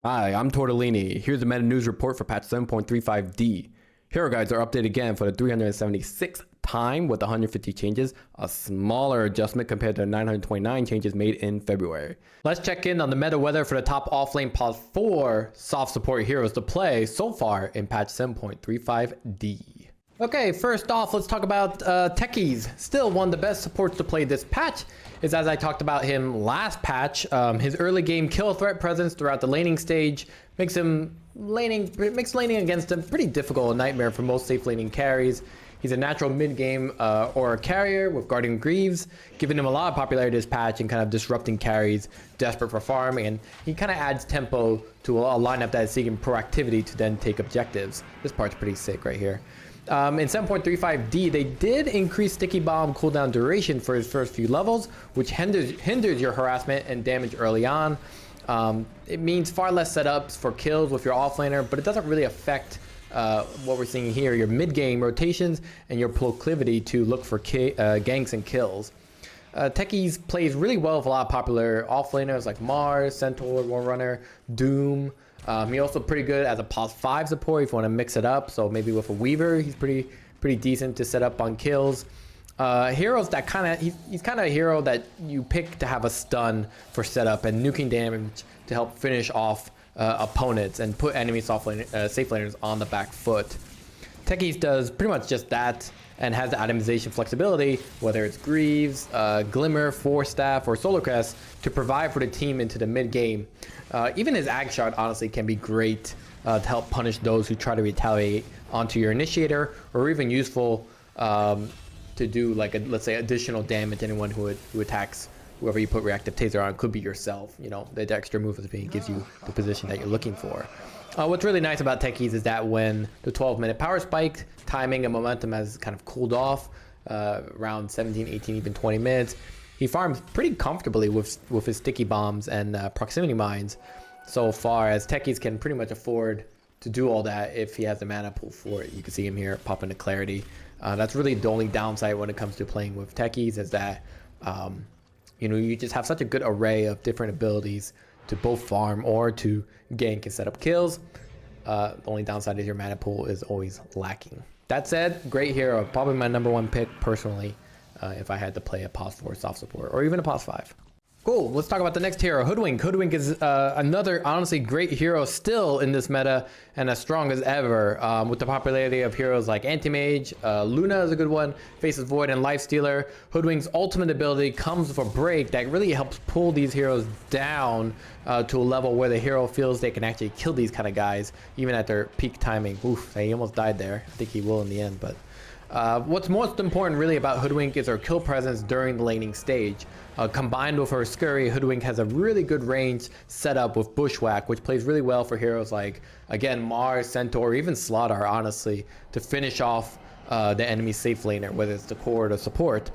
Hi, I'm Torte Lini. Here's the meta news report for patch 7.35D. Hero guides are updated again for the 376th time with 150 changes, a smaller adjustment compared to the 929 changes made in February. Let's check in on the meta weather for the top offlane pause 4 soft support heroes to play so far in patch 7.35D. Okay, first off, let's talk about Techies. Still one of the best supports to play this patch is, as I talked about him last patch, his early game kill threat presence throughout the laning stage makes laning against him pretty difficult, a nightmare for most safe laning carries. He's a natural mid-game aura carrier with Guardian Greaves, giving him a lot of popularity this patch and kind of disrupting carries desperate for farm, and he kind of adds tempo to a lineup that is seeking proactivity to then take objectives. This part's pretty sick right here. In 7.35D, they did increase Sticky Bomb cooldown duration for his first few levels, which hinders your harassment and damage early on. It means far less setups for kills with your offlaner, but it doesn't really affect what we're seeing here, your mid-game rotations and your proclivity to look for ganks and kills. Techies plays really well with a lot of popular offlaners like Mars, Centaur, Warrunner, Doom. He's also pretty good as a pause 5 support if you want to mix it up. So maybe with a Weaver, he's pretty decent to set up on kills. Heroes that he's kind of a hero that you pick to have a stun for setup and nuking damage to help finish off opponents and put enemy safelaners on the back foot. Techies does pretty much just that and has the itemization flexibility, whether it's Greaves, Glimmer, Force Staff, or Solar Crest, to provide for the team into the mid game. Even his Ag Shard honestly can be great to help punish those who try to retaliate onto your initiator, or even useful to do, like, let's say, additional damage to anyone who attacks whoever you put reactive taser on. Could be yourself. You know, the extra move gives you the position that you're looking for. What's really nice about Techies is that when the 12-minute power spike timing and momentum has kind of cooled off around 17, 18, even 20 minutes, he farms pretty comfortably with his sticky bombs and proximity mines so far, as Techies can pretty much afford to do all that if he has the mana pool for it. You can see him here pop into clarity. That's really the only downside when it comes to playing with Techies, is that you know, you just have such a good array of different abilities to both farm or to gank and set up kills. The only downside is your mana pool is always lacking. That said, great hero, probably my #1 pick personally if I had to play a pause 4 soft support or even a pause 5. Cool, let's talk about the next hero, Hoodwink. Hoodwink is another honestly great hero still in this meta, and as strong as ever with the popularity of heroes like Anti-Mage. Luna is a good one, Faces Void, and Lifestealer. Hoodwink's ultimate ability comes with a break that really helps pull these heroes down to a level where the hero feels they can actually kill these kind of guys, even at their peak timing. Oof, he almost died there. I think he will in the end, but what's most important really about Hoodwink is her kill presence during the laning stage. Combined with her scurry, Hoodwink has a really good range setup with Bushwhack, which plays really well for heroes like, again, Mars, Centaur, even Slaughter, honestly, to finish off the enemy safe laner, whether it's the core or the support.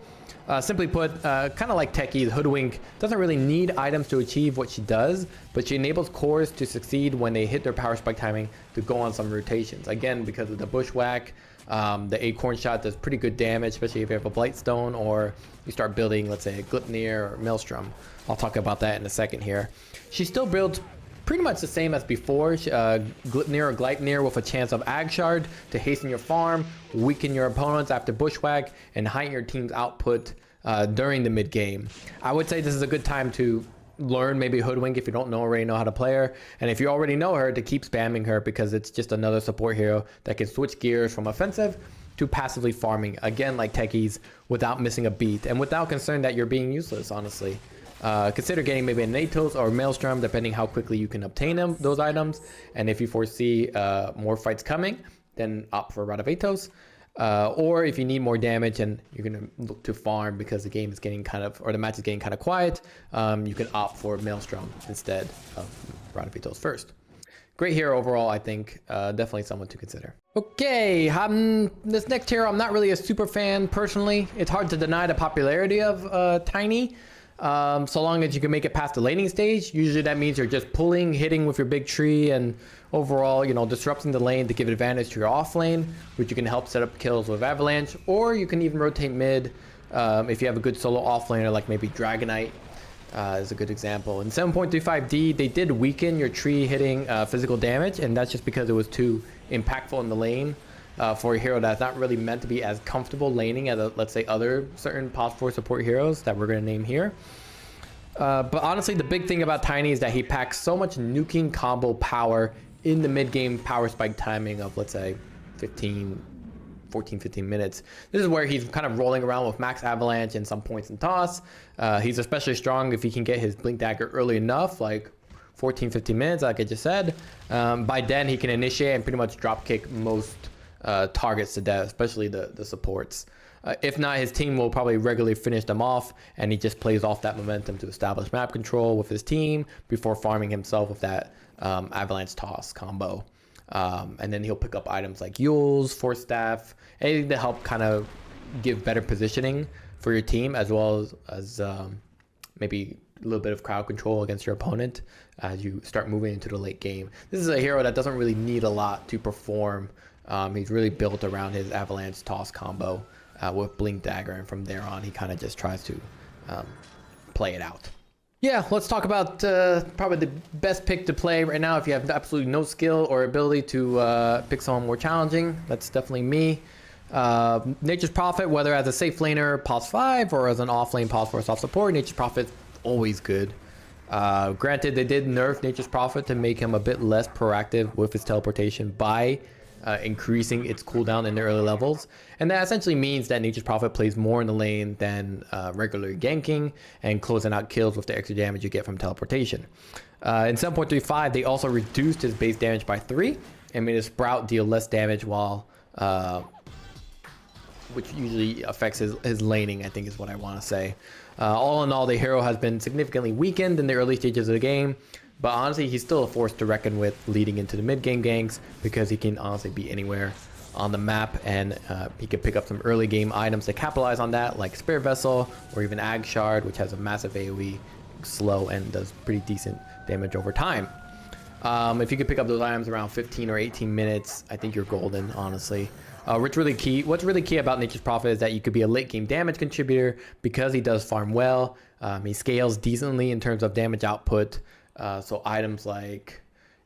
Simply put, kind of like Techies, Hoodwink doesn't really need items to achieve what she does, but she enables cores to succeed when they hit their power spike timing to go on some rotations. Again, because of the Bushwhack, the Acorn Shot does pretty good damage, especially if you have a Blightstone or you start building, let's say, a Glipnir or Maelstrom. I'll talk about that in a second here. She still builds pretty much the same as before. Glipnir or Gleipnir with a chance of Ag Shard to hasten your farm, weaken your opponents after Bushwhack, and heighten your team's output during the mid game. I would say this is a good time to learn maybe Hoodwink if you don't already know how to play her, and if you already know her, to keep spamming her, because it's just another support hero that can switch gears from offensive to passively farming, again like Techies, without missing a beat and without concern that you're being useless, honestly. Consider getting maybe an Atos or Maelstrom, depending how quickly you can obtain those items, and if you foresee more fights coming, then opt for a Rod of Atos. Or if you need more damage and you're going to look to farm because the game is getting the match is getting kind of quiet, you can opt for Maelstrom instead of Rod of Atos first. Great hero overall, I think. Definitely someone to consider. Okay, this next hero, I'm not really a super fan personally. It's hard to deny the popularity of Tiny. So long as you can make it past the laning stage. Usually that means you're just pulling, hitting with your big tree, and overall, you know, disrupting the lane to give advantage to your off lane, which you can help set up kills with Avalanche, or you can even rotate mid if you have a good solo off laner like maybe Dragonite. is a good example. In 7.35D, they did weaken your tree hitting physical damage, and that's just because it was too impactful in the lane for a hero that's not really meant to be as comfortable laning as, let's say, other certain pos 4 support heroes that we're going to name here. But honestly, the big thing about Tiny is that he packs so much nuking combo power in the mid-game power spike timing of, let's say, 14-15 minutes. This is where he's kind of rolling around with max avalanche and some points and toss. He's especially strong if he can get his Blink Dagger early enough, like 14-15 minutes, like I just said. By then, he can initiate and pretty much drop kick most targets to death, especially the supports. If not, his team will probably regularly finish them off, and he just plays off that momentum to establish map control with his team before farming himself with that avalanche toss combo. And then he'll pick up items like Yules, Force Staff, anything to help kind of give better positioning for your team, as well as maybe a little bit of crowd control against your opponent as you start moving into the late game. This is a hero that doesn't really need a lot to perform. He's really built around his avalanche toss combo with Blink Dagger, and from there on he kind of just tries to play it out. Yeah, let's talk about probably the best pick to play right now if you have absolutely no skill or ability to pick someone more challenging. That's definitely me. Nature's Prophet, whether as a safe laner pos 5 or as an offlane pos 4 soft support, Nature's Prophet always good. Granted, they did nerf Nature's Prophet to make him a bit less proactive with his teleportation by increasing its cooldown in the early levels, and that essentially means that Nature's Prophet plays more in the lane than regular ganking and closing out kills with the extra damage you get from teleportation. In 7.35, they also reduced his base damage by 3 and made his Sprout deal less damage, while which usually affects his laning, I think is what I want to say. All in all, the hero has been significantly weakened in the early stages of the game, but honestly, he's still a force to reckon with leading into the mid-game ganks, because he can honestly be anywhere on the map, and he can pick up some early game items to capitalize on that, like Spirit Vessel or even Ag Shard, which has a massive AoE slow and does pretty decent damage over time. If you could pick up those items around 15 or 18 minutes, I think you're golden, honestly. What's really key about Nature's Prophet is that you could be a late game damage contributor because he does farm well. He scales decently in terms of damage output. So items like,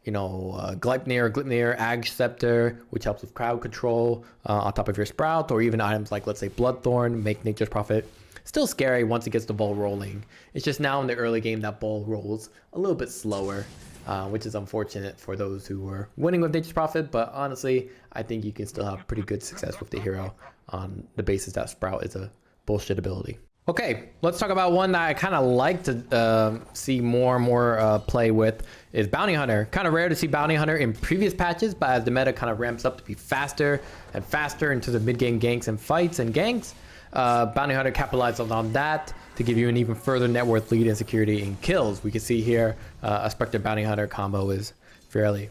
Gleipnir, Ag Scepter, which helps with crowd control on top of your Sprout, or even items like, let's say, Bloodthorn, make Nature's Prophet still scary once it gets the ball rolling. It's just now in the early game that ball rolls a little bit slower, which is unfortunate for those who were winning with Nature's Prophet, but honestly, I think you can still have pretty good success with the hero on the basis that Sprout is a bullshit ability. Okay, let's talk about one that I kind of like to see more and more play with is Bounty Hunter. Kind of rare to see Bounty Hunter in previous patches, but as the meta kind of ramps up to be faster and faster into the mid-game ganks and fights and ganks, Bounty Hunter capitalizes on that to give you an even further net worth lead and security in kills. We can see here a Spectre Bounty Hunter combo is fairly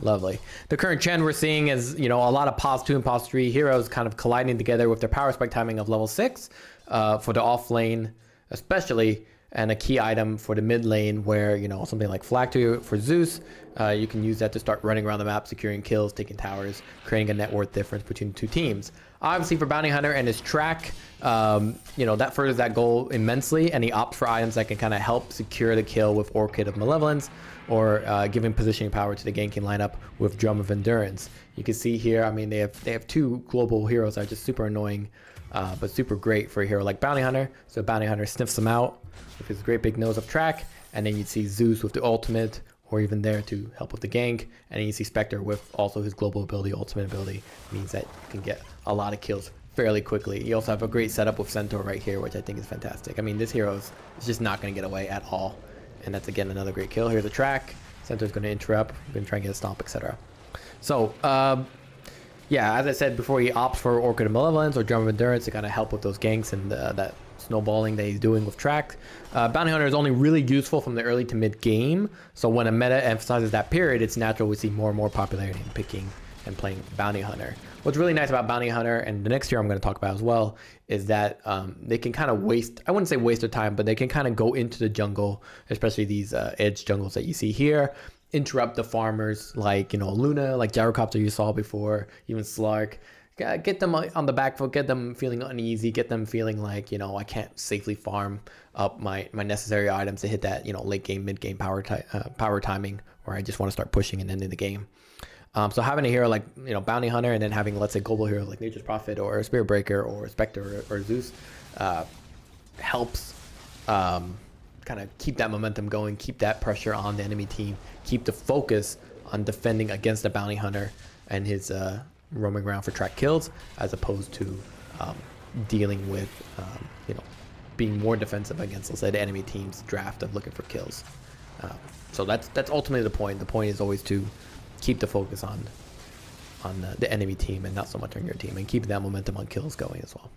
lovely. The current trend we're seeing is, a lot of pos 2 and pos 3 heroes kind of colliding together with their power spike timing of level 6 for the off lane especially, and a key item for the mid lane where, something like Flag for Zeus, you can use that to start running around the map, securing kills, taking towers, creating a net worth difference between the two teams. Obviously for Bounty Hunter and his track, that furthers that goal immensely, and he opts for items that can kind of help secure the kill with Orchid of Malevolence, or giving positioning power to the ganking lineup with Drum of Endurance. You can see here, they have two global heroes that are just super annoying, but super great for a hero like Bounty Hunter. So Bounty Hunter sniffs them out with his great big nose of track, and then you'd see Zeus with the ultimate, or even there to help with the gank, and then you see Spectre with also his global ability, ultimate ability, means that you can get a lot of kills fairly quickly. You also have a great setup with Centaur right here, which I think is fantastic. This hero is just not going to get away at all, and that's again another great kill. Here's a track. Centaur's going to interrupt, going to try and get a stomp, etc. So yeah, as I said before, he opts for Orchid of Malevolence or Drum of Endurance to kind of help with those ganks and that snowballing that he's doing with track. Bounty Hunter is only really useful from the early to mid game, so when a meta emphasizes that period, it's natural we see more and more popularity in picking and playing Bounty Hunter. What's really nice about Bounty Hunter, and the next hero I'm going to talk about as well, is that they can kind of I wouldn't say waste their time, but they can kind of go into the jungle, especially these edge jungles that you see here, interrupt the farmers like, Luna, like Gyrocopter you saw before, even Slark, get them on the back foot, get them feeling uneasy, get them feeling like, you know, I can't safely farm up my necessary items to hit that, you know, late game, mid game power timing where I just want to start pushing and ending the game. So having a hero like, you know, Bounty Hunter, and then having, let's say, global heroes like Nature's Prophet or Spirit Breaker or Spectre or Zeus helps kind of keep that momentum going, keep that pressure on the enemy team, keep the focus on defending against the Bounty Hunter and his roaming around for track kills, as opposed to dealing with, you know, being more defensive against, let's say, the enemy team's draft of looking for kills. So that's ultimately the point. The point is always to keep the focus on the enemy team and not so much on your team, and keeping that momentum on kills going as well.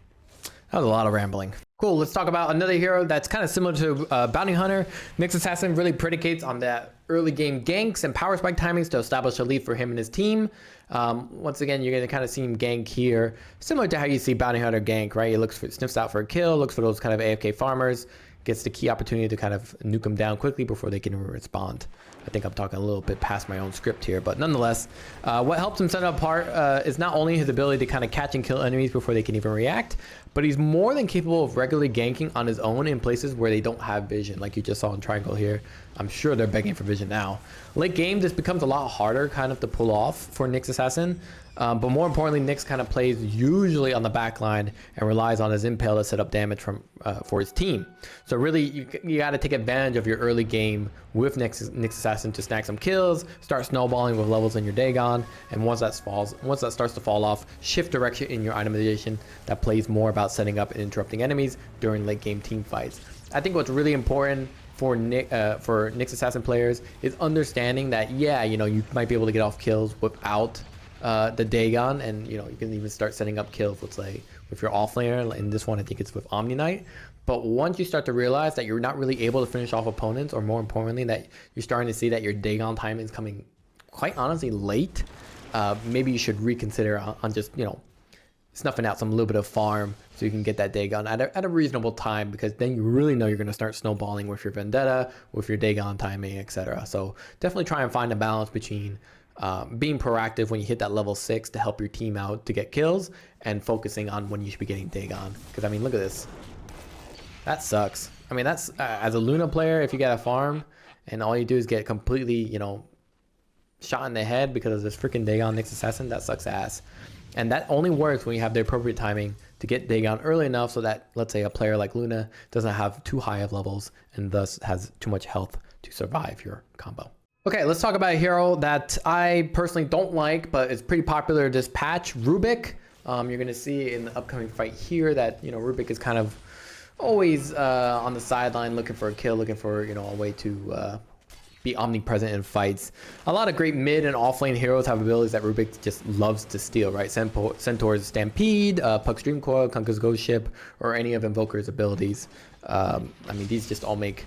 That was a lot of rambling. Cool, let's talk about another hero that's kind of similar to Bounty Hunter. Nyx Assassin really predicates on that early game ganks and power spike timings to establish a lead for him and his team. Once again, you're going to kind of see him gank here, similar to how you see Bounty Hunter gank, right? He sniffs out for a kill, looks for those kind of AFK farmers, gets the key opportunity to kind of nuke them down quickly before they can respond. I think I'm talking a little bit past my own script here, but nonetheless, what helps him set it apart is not only his ability to kind of catch and kill enemies before they can even react, but he's more than capable of regularly ganking on his own in places where they don't have vision, like you just saw in Triangle here. I'm sure they're begging for vision now. Late game, this becomes a lot harder kind of to pull off for Nyx Assassin, but more importantly, Nyx kind of plays usually on the back line and relies on his impale to set up damage for his team. So really, you got to take advantage of your early game with Nyx Assassin to snag some kills, start snowballing with levels in your Dagon, and once that starts to fall off, shift direction in your itemization that plays more about setting up and interrupting enemies during late game team fights. I think what's really important for Nyx Assassin players is understanding that, yeah, you know, you might be able to get off kills without the Dagon, and you know, you can even start setting up kills, let's say, with your offlaner. In this one, I think it's with Omni Knight. But once you start to realize that you're not really able to finish off opponents, or more importantly, that you're starting to see that your Dagon timing is coming quite honestly late, maybe you should reconsider on just, you know, snuffing out some little bit of farm so you can get that Dagon at a reasonable time, because then you really know you're going to start snowballing with your Vendetta, with your Dagon timing, etc. So definitely try and find a balance between being proactive when you hit that level 6 to help your team out to get kills, and focusing on when you should be getting Dagon. Because I mean, look at this. That sucks. I mean, that's as a Luna player, if you get a farm and all you do is get completely, you know, shot in the head because of this freaking Dagon Nyx Assassin, that sucks ass. And that only works when you have the appropriate timing to get Dagon early enough so that, let's say, a player like Luna doesn't have too high of levels and thus has too much health to survive your combo. Okay, let's talk about a hero that I personally don't like, but it's pretty popular this patch, Rubick. You're going to see in the upcoming fight here that, you know, Rubick is kind of always on the sideline looking for a kill, looking for, you know, a way to be omnipresent in fights. A lot of great mid and offlane heroes have abilities that Rubick just loves to steal, right? Centaur's Stampede, Puck's Dream Coil, Kunkka's Ghost Ship, or any of Invoker's abilities. I mean, these just all make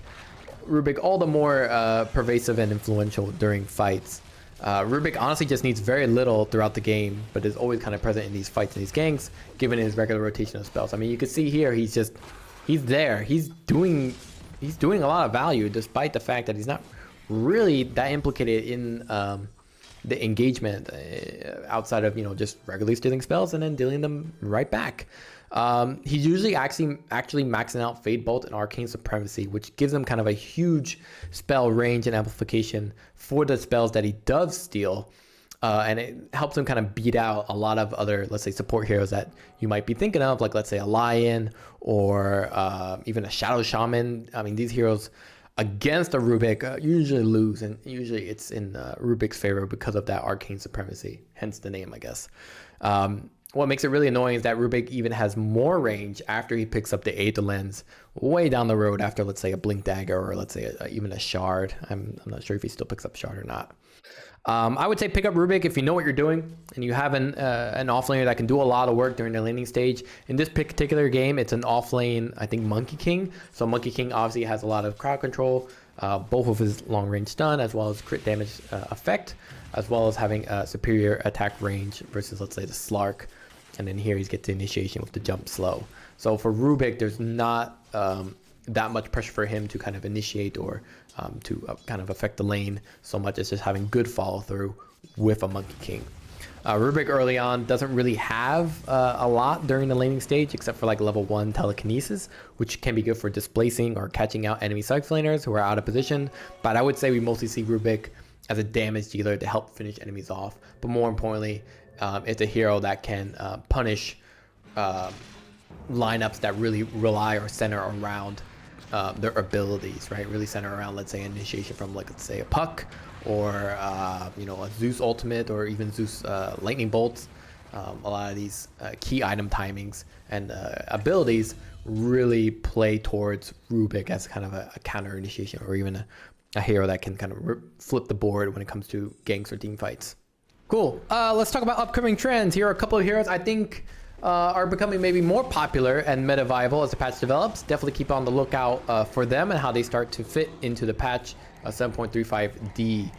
Rubick all the more pervasive and influential during fights. Rubick honestly just needs very little throughout the game, but is always kind of present in these fights and these ganks, given his regular rotation of spells. I mean, you can see here, he's there. He's doing a lot of value, despite the fact that he's not really that implicated in the engagement outside of, you know, just regularly stealing spells and then dealing them right back. He's usually actually maxing out Fade Bolt and Arcane Supremacy, which gives him kind of a huge spell range and amplification for the spells that he does steal. And it helps him kind of beat out a lot of other, let's say, support heroes that you might be thinking of, like, let's say, a Lion or even a Shadow Shaman. I mean, these heroes against a Rubick usually lose, and usually it's in Rubick's favor because of that Arcane Supremacy, hence the name, I guess. What makes it really annoying is that Rubick even has more range after he picks up the Aether Lens way down the road after, let's say, a Blink Dagger, or let's say even a Shard. I'm not sure if he still picks up Shard or not. I would say pick up Rubick if you know what you're doing and you have an offlaner that can do a lot of work during the laning stage. In this particular game, it's an offlane, I think, Monkey King. So Monkey King obviously has a lot of crowd control, both of his long range stun as well as crit damage effect, as well as having a superior attack range versus, let's say, the Slark. And then here he gets the initiation with the jump slow. So for Rubick, there's not that much pressure for him to kind of initiate or to kind of affect the lane so much as just having good follow through with a Monkey King. Rubick early on doesn't really have a lot during the laning stage, except for like level 1 telekinesis, which can be good for displacing or catching out enemy Safelaners who are out of position. But I would say we mostly see Rubick as a damage dealer to help finish enemies off. But more importantly, it's a hero that can punish lineups that really rely or center around their abilities, right? Really center around, let's say, initiation from, like, let's say, a Puck, or you know, a Zeus ultimate, or even Zeus lightning bolts. A lot of these key item timings and abilities really play towards Rubick as kind of a counter initiation, or even a hero that can kind of flip the board when it comes to ganks or team fights. Cool. Let's talk about upcoming trends. Here are a couple of heroes I think are becoming maybe more popular and meta viable as the patch develops. Definitely keep on the lookout for them and how they start to fit into the patch 7.35D.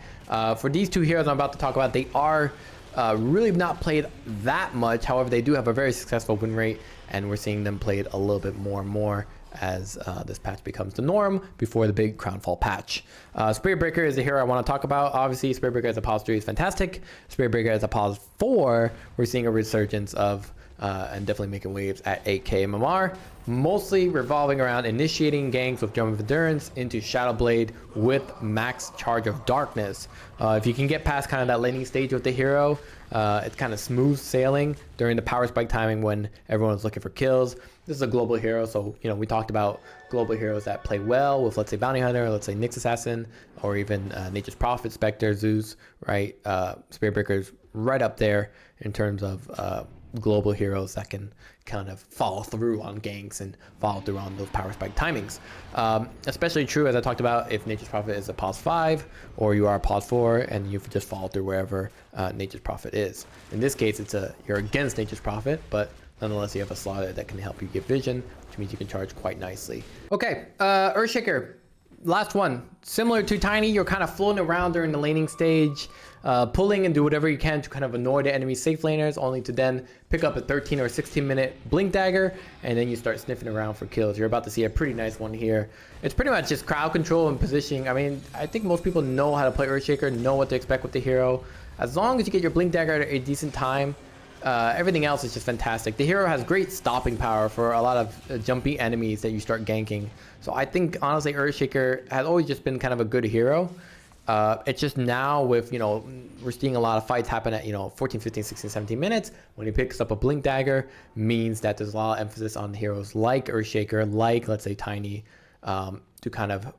For these two heroes I'm about to talk about, they are really not played that much. However, they do have a very successful win rate, and we're seeing them played a little bit more and more as this patch becomes the norm before the big Crownfall patch. Spirit Breaker is the hero I want to talk about. Obviously, Spirit Breaker as a pause 3 is fantastic. Spirit Breaker as a pause 4, we're seeing a resurgence of and definitely making waves at 8k MMR, mostly revolving around initiating ganks with Jump of Endurance into Shadow Blade with max Charge of Darkness. If you can get past kind of that laning stage with the hero, it's kind of smooth sailing during the power spike timing when everyone's looking for kills. This is a global hero, so you know, we talked about global heroes that play well with, let's say, Bounty Hunter, let's say Nyx Assassin, or even Nature's Prophet, Spectre, Zeus, right? Spirit Breaker's right up there in terms of global heroes that can kind of follow through on ganks and follow through on those power spike timings. Especially true, as I talked about, if Nature's Prophet is a pause 5 or you are a pause 4 and you just follow through wherever Nature's Prophet is. In this case, you're against Nature's Prophet, but nonetheless you have a slot that can help you get vision, which means you can charge quite nicely. Okay, Earthshaker. Last one. Similar to Tiny, you're kind of floating around during the laning stage, pulling and do whatever you can to kind of annoy the enemy Safelaners, only to then pick up a 13 or 16 minute Blink Dagger, and then you start sniffing around for kills. You're about to see a pretty nice one here. It's pretty much just crowd control and positioning. I mean, I think most people know how to play Earthshaker, know what to expect with the hero. As long as you get your Blink Dagger at a decent time, everything else is just fantastic. The hero has great stopping power for a lot of jumpy enemies that you start ganking. So I think, honestly, Earthshaker has always just been kind of a good hero. It's just now with, you know, we're seeing a lot of fights happen at, you know, 14, 15, 16, 17 minutes. When he picks up a Blink Dagger, means that there's a lot of emphasis on heroes like Earthshaker, like, let's say, Tiny, to kind of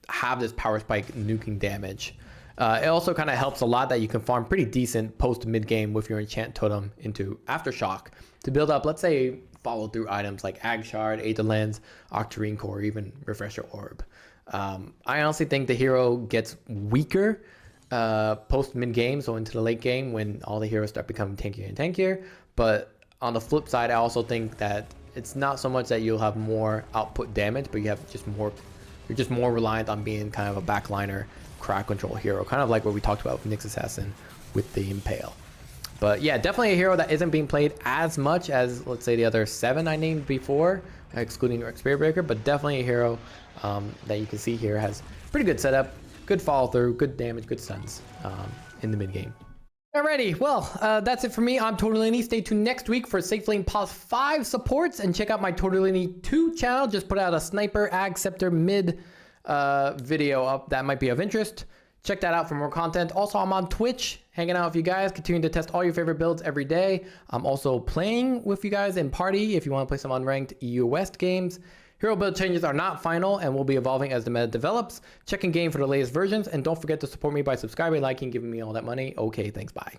have this power spike nuking damage. It also kind of helps a lot that you can farm pretty decent post mid game with your enchant totem into Aftershock to build up, let's say, follow through items like Ag Shard, Aether Lens, Octarine Core, even Refresher Orb. I honestly think the hero gets weaker post mid game, so into the late game when all the heroes start becoming tankier and tankier. But on the flip side, I also think that it's not so much that you'll have more output damage, but you're just more reliant on being kind of a backliner crowd control hero, kind of like what we talked about with Nyx Assassin with the Impale. But yeah, definitely a hero that isn't being played as much as, let's say, the other 7 I named before, excluding Spirit Breaker, but definitely a hero that you can see here has pretty good setup, good follow through, good damage, good stuns in the mid game. Alrighty, well, that's it for me. I'm Torte Lini. Stay tuned next week for Safelane Pause 5 supports, and check out my Torte Lini 2 channel. Just put out a Sniper Ag Scepter mid video up that might be of interest. Check that out for more content. Also, I'm on Twitch hanging out with you guys, continuing to test all your favorite builds every day. I'm also playing with you guys in party if you want to play some unranked EU West games. Hero build changes are not final and will be evolving as the meta develops. Check in game for the latest versions, and don't forget to support me by subscribing, liking, giving me all that money. Okay, thanks, bye.